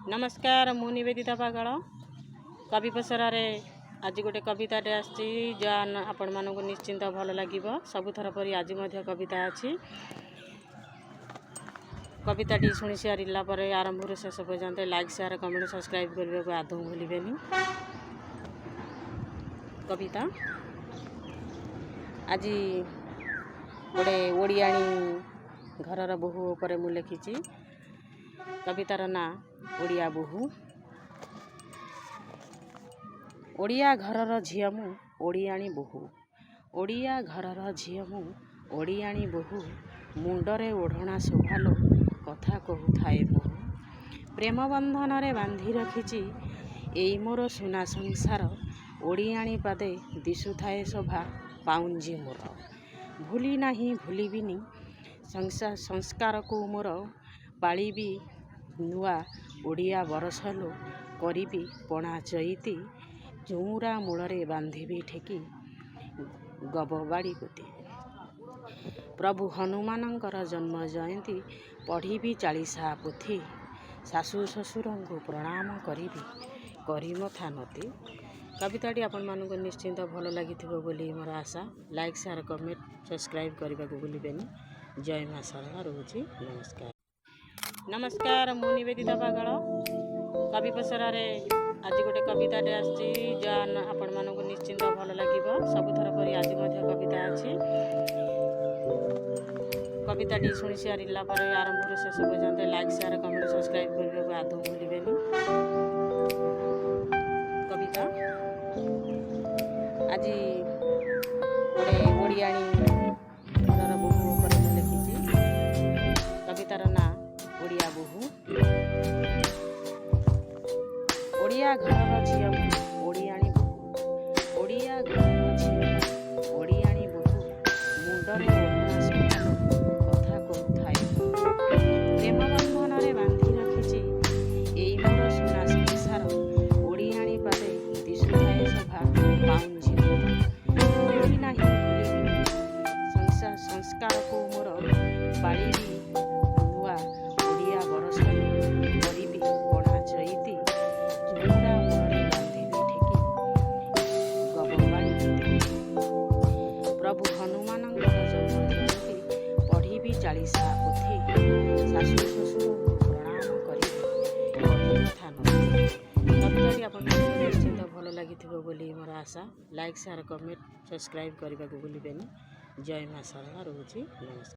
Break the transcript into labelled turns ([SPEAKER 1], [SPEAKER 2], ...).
[SPEAKER 1] नमस्कार मु निवेदिता पागल कवि पसरारे आज गोटे कविताटे आसी आपण मानक निश्चिंत भल लगे सबुथर परी आज कविता अच्छी कविताटी शुणी सारा पर आरंभ शेष पर्यंत लाइक शेयर कमेंट सब्सक्राइब करने को आदौ भूलें। कविता आज गोटे ओडियाणी घरर बोहू उपर मु लिखी कवितार ना ओडिया बोहू। ओडिया घरर झिଅ मु ओडियाणी बोहू, ओडिया घरर झिଅ मु ओडियाणी बोहू, मुंडरे ओढ़णा शोभालो कथा कहूए बहु, प्रेम बंधन रे बांधी रखिची एई मोर सुना संसार, ओडियाणी पादे दिशुथाए शोभा पाउंजी मोर, भूली नाही भूलिबिनी संस्कार को मोर, पालिबी नुआ ओडिया बरसलो करीबी पणा चईती, चौरा मूलरे बांधिबी ठेकी गबबाड़ी गोती, प्रभु हनुमानंकर जन्म जयंती पढ़ी 40 पोथी, शाशु शशुर को प्रणाम करी करी मथा नती। कविताटी आपण मानक निश्चिंत भल लगी बोली मोर आशा। लाइक शेयर कमेंट सब्सक्राइब करने को भूलें। जय मां शारदा रोची। नमस्कार नमस्कार मु निवेदिता पागल कवि पसरारे आज गोटे कविताटे आसी आपण मानक निश्चिंत भल लगे सबुथर परी आज कविता अच्छी कविताटी शुणी सारा पर आरंभ शेष पर्यंत लाइक शेयर कमेंट सब्सक्राइब करने को आदौ भूलें। कविता आज गोटे ओडियाणी घरर बोहू उपर मु लिखी कवितार ना ओडिया बोहू। ओडिया घरर झिଅ मु ओडियाणी बोहू, ओडिया घरर झिଅ मु ओडियाणी बोहू, मुंडरे ओढ़णा शोभालो कथा कहूए बहु, प्रेम बंधन रे बांधी रखिची एई मोर सुना संसार, ओडियाणी पादे दिशुथाए शोभा पाउंजी मोर, भूली नाही भूलिबिनी संस्कार को मोर, पालिबी नुआ ओडिया बरसलो करीबी पणा चईती, चौरा मूलरे बांधिबी ठेकी गबबाड़ी गोती, प्रभु हनुमानंकर जन्म जयंती पढ़ी 40 पोथी, शाशु शशुर को प्रणाम करी कथा नती। कविताटी आपण निश्चिंत भल लगी बोली मोर आशा। लाइक शेयर कमेंट सब्सक्राइब करने को भूलें। जय मां शारदा रोची। नमस्कार।